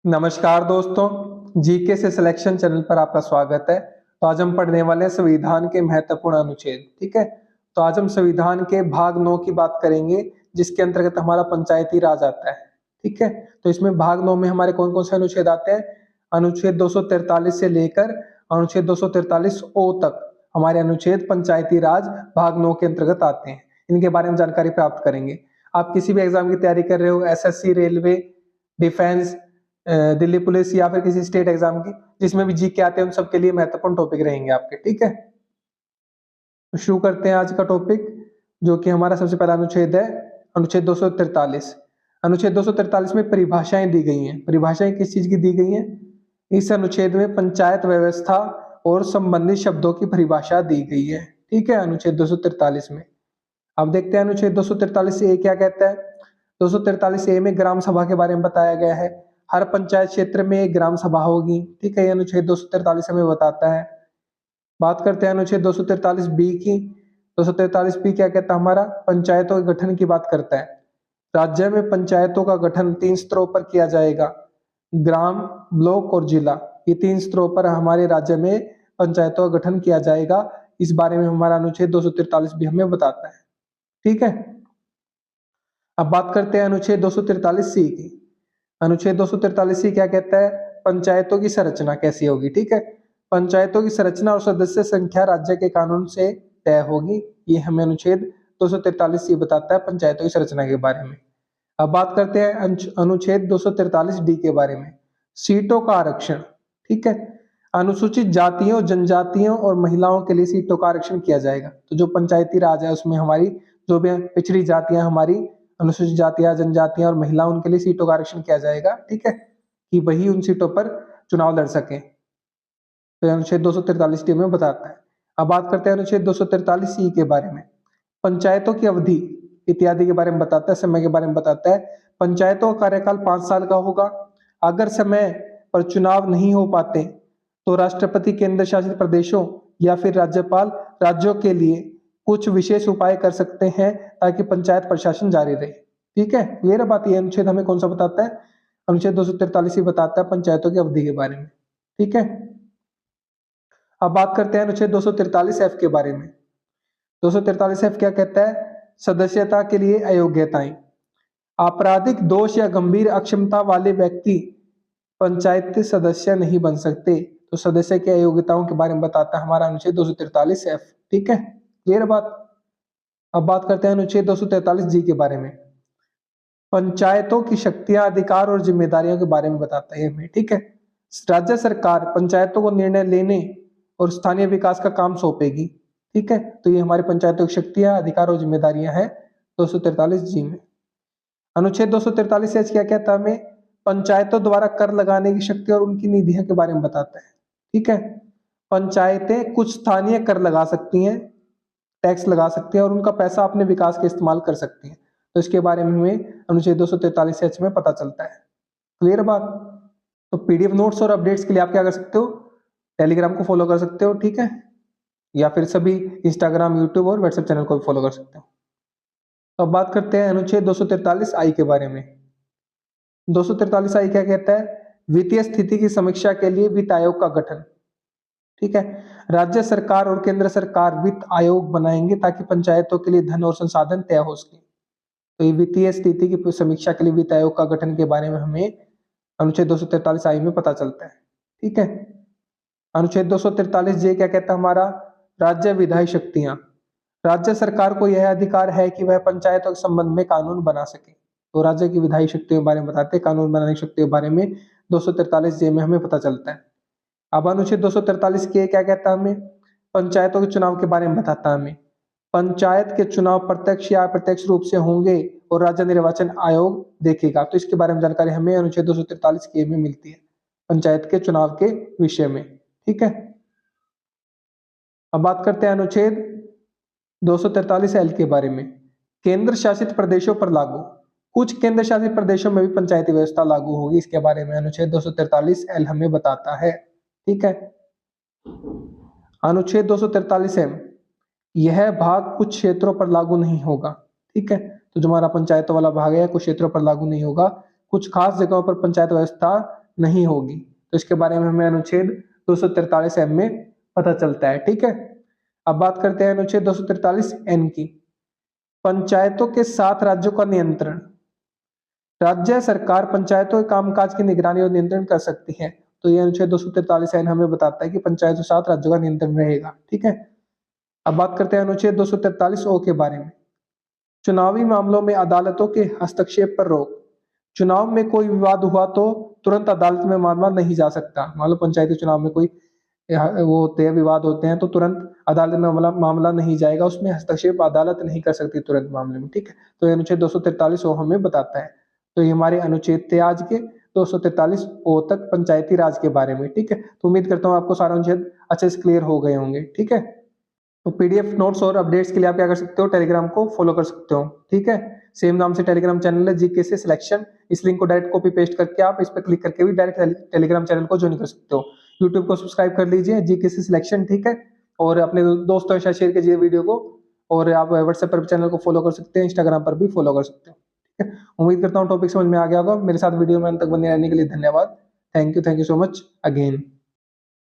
नमस्कार दोस्तों, जीके से सिलेक्शन चैनल पर आपका स्वागत है। तो आज हम पढ़ने वाले हैं संविधान के महत्वपूर्ण अनुच्छेद। ठीक है, तो आज हम संविधान के भाग 9 की बात करेंगे, जिसके अंतर्गत हमारा पंचायती राज आता है। ठीक है, तो इसमें भाग 9 में हमारे कौन कौन से अनुच्छेद आते हैं? अनुच्छेद 243 से लेकर अनुच्छेद 243 ओ तक हमारे अनुच्छेद पंचायती राज भाग 9 के अंतर्गत आते हैं। इनके बारे में जानकारी प्राप्त करेंगे। आप किसी भी एग्जाम की तैयारी कर रहे हो, SSC, railway, defence, Delhi police या फिर किसी स्टेट एग्जाम की, जिसमें भी जीके आते हैं, उन सबके लिए महत्वपूर्ण टॉपिक रहेंगे आपके। ठीक है, तो शुरू करते हैं आज का टॉपिक, जो कि हमारा सबसे पहला अनुच्छेद है, अनुच्छेद 243। अनुच्छेद 243 में परिभाषाएं दी गई हैं। परिभाषाएं किस चीज की दी गई हैं? इस अनुच्छेद में पंचायत व्यवस्था और संबंधित शब्दों की परिभाषा दी गई है। ठीक है, अनुच्छेद 243 में। अब देखते हैं अनुच्छेद 243 ए क्या कहता है। 243 ए में ग्राम सभा के बारे में बताया गया है। हर पंचायत क्षेत्र में एक ग्राम सभा होगी। ठीक है, ये अनुच्छेद 243 हमें बताता है। बात करते हैं अनुच्छेद 243 बी की। 243 बी क्या कहता है? हमारा पंचायतों के गठन की बात करता है। राज्य में पंचायतों का गठन 3 स्तरों पर किया जाएगा: ग्राम, ब्लॉक और जिला। ये 3 स्तरों पर हमारे राज्य में पंचायतों का गठन किया जाएगा। इस बारे में हमारा अनुच्छेद 243 भी हमें बताता है। ठीक है, अब बात करते हैं अनुच्छेद 243 सी की। अनुच्छेद 243 सी क्या कहता है? पंचायतों की संरचना कैसी होगी। ठीक है, पंचायतों की संरचना और सदस्य संख्या राज्य के कानून से तय होगी। ये हमें अनुच्छेद 243 सी बताता है पंचायतों की संरचना के बारे में। अब बात करते हैं अनुच्छेद 243 डी के बारे में, सीटों का आरक्षण। ठीक है, अनुसूचित जातियों, जनजातियों और महिलाओं के लिए सीटों का आरक्षण किया जाएगा। तो जो पंचायती राज है उसमें हमारी जो भी पिछड़ी जातियां, हमारी अनुसूचित जातियां, जनजातियां और महिला, उनके लिए सीटों का आरक्षण किया जाएगा। ठीक है, कि वही उन सीटों पर चुनाव लड़ सके। तो अनुच्छेद 243 डी में बताता है। अब बात करते हैं अनुच्छेद 243 सी के बारे में, पंचायतों की अवधि इत्यादि के बारे में बताता है, समय के बारे में बताता है। पंचायतों का कार्यकाल 5 साल का होगा। अगर समय पर चुनाव नहीं हो पाते तो राष्ट्रपति केंद्र शासित प्रदेशों या फिर राज्यपाल राज्यों के लिए कुछ विशेष उपाय कर सकते हैं ताकि पंचायत प्रशासन जारी रहे। ठीक है, क्लियर है बात? ये अनुच्छेद हमें कौन सा बताता है? अनुच्छेद 243 ही बताता है पंचायतों की अवधि के बारे में। ठीक है, अब बात करते हैं अनुच्छेद 243 एफ के बारे में। 243 एफ क्या कहता है? सदस्यता के लिए अयोग्यताएं। आपराधिक दोष या गंभीर अक्षमता वाले व्यक्ति पंचायत सदस्य नहीं बन सकते। तो सदस्य की अयोग्यताओं के बारे में बताता है हमारा अनुच्छेद 243 एफ। ठीक है, क्लियर बात? अब बात करते हैं अनुच्छेद 243 जी के बारे में, पंचायतों की शक्तियां, अधिकार और जिम्मेदारियों के बारे में बताता है हमें। ठीक है, राज्य सरकार पंचायतों को निर्णय लेने और स्थानीय विकास का काम सौंपेगी। ठीक है, तो ये हमारी पंचायतों की शक्तियां, अधिकार और जिम्मेदारियां हैं 243 जी में। अनुच्छेद 243 एच क्या कहता है? हमें पंचायतों द्वारा कर लगाने की शक्ति और उनकी निधियों के बारे में बताता है। ठीक है, पंचायतें कुछ स्थानीय कर लगा सकती हैं, टैक्स लगा सकती हैं और उनका पैसा अपने विकास के इस्तेमाल कर सकती हैं। तो इसके बारे में हमें अनुच्छेद 243 एच में पता चलता है। क्लियर बात? तो पीडीएफ नोट्स और अपडेट्स के लिए आप क्या कर सकते हो? टेलीग्राम को फॉलो कर सकते हो। ठीक है, या फिर सभी इंस्टाग्राम, यूट्यूब और व्हाट्सएप चैनल को भी फॉलो कर सकते हो। तो अब बात करते हैं अनुच्छेद 243 आई के बारे में। 243 आई क्या कहता है? वित्तीय स्थिति की समीक्षा के लिए वित्त आयोग का गठन। ठीक है, राज्य सरकार और केंद्र सरकार वित्त आयोग बनाएंगे ताकि पंचायतों के लिए धन और संसाधन तय हो सके। तो ये वित्तीय स्थिति की समीक्षा के लिए वित्त आयोग का गठन के बारे में हमें अनुच्छेद 243 आई में पता चलता है। ठीक है, अनुच्छेद 243 जे क्या कहता है? हमारा राज्य विधायी शक्तियां। राज्य सरकार को यह अधिकार है कि वह पंचायतों के संबंध में कानून बना सके। तो राज्य की विधायी शक्तियों के बारे में बताते हैं, कानून बनाने की शक्तियों के बारे में 243 जे में हमें पता चलता है। अब अनुच्छेद 243 के क्या कहता है? हमें पंचायतों के चुनाव के बारे में बताता है। हमें पंचायत के चुनाव प्रत्यक्ष या अप्रत्यक्ष रूप से होंगे और राज्य निर्वाचन आयोग देखेगा। तो इसके बारे में जानकारी हमें अनुच्छेद 243 के में मिलती है, पंचायत के चुनाव के विषय में। ठीक है, अब बात करते हैं अनुच्छेद 243 एल के बारे में, केंद्र शासित प्रदेशों पर लागू। कुछ केंद्र शासित प्रदेशों में भी पंचायती व्यवस्था लागू होगी। इसके बारे में अनुच्छेद 243 एल हमें बताता है। ठीक है, अनुच्छेद 243 एम, यह भाग कुछ क्षेत्रों पर लागू नहीं होगा। ठीक है, तो जो हमारा पंचायतों वाला भाग है कुछ क्षेत्रों पर लागू नहीं होगा। कुछ खास जगहों पर पंचायत व्यवस्था नहीं होगी। तो इसके बारे में हमें अनुच्छेद 243 एम में पता चलता है। ठीक है, अब बात करते हैं अनुच्छेद 243 एन की। पंचायतों के 7 राज्यों का नियंत्रण। राज्य सरकार पंचायतों के कामकाज की निगरानी और नियंत्रण कर सकती है। तो ये अनुच्छेद 243 एन हमें बताता है कि पंचायतों 7 राज्यों का नियंत्रण रहेगा। ठीक है, अब बात करते हैं अनुच्छेद 243 ओ के बारे में। चुनावी मामलों में अदालतों के हस्तक्षेप पर रोक। चुनाव में कोई विवाद हुआ तो तुरंत अदालत में मामला नहीं जा सकता। मान लो पंचायती चुनाव में कोई वो होते हैं, विवाद होते हैं, तो तुरंत अदालत में मामला नहीं जाएगा, उसमें हस्तक्षेप अदालत नहीं कर सकती तुरंत मामले में। ठीक है, तो ये अनुच्छेद 243 ओ हमें बताता है। तो ये हमारे अनुच्छेद थे आज के 243 ओ तक पंचायती राज के बारे में। ठीक है, तो उम्मीद करता हूँ आपको सारा अनुच्छेद अच्छे से क्लियर हो गए होंगे। ठीक है, तो पीडीएफ नोट्स और अपडेट्स के लिए आप क्या कर सकते हो, टेलीग्राम को फॉलो कर सकते हो। ठीक है, सेम नाम से टेलीग्राम चैनल है, जीके से सिलेक्शन। इस लिंक को डायरेक्ट कॉपी पेस्ट करके आप इस पर क्लिक करके भी डायरेक्ट टेलीग्राम चैनल को ज्वाइन कर सकते हो। यूट्यूब को सब्सक्राइब कर लीजिए, जीके से सिलेक्शन। ठीक है, और अपने दोस्तों के साथ शेयर कीजिए वीडियो को, और आप व्हाट्सएप पर चैनल को फॉलो कर सकते हैं, इंस्टाग्राम पर भी फॉलो कर सकते हो। ठीक है, उम्मीद करता हूँ टॉपिक समझ में आ गया होगा। मेरे साथ वीडियो में अंत तक बने रहने के लिए धन्यवाद। Thank you so much again.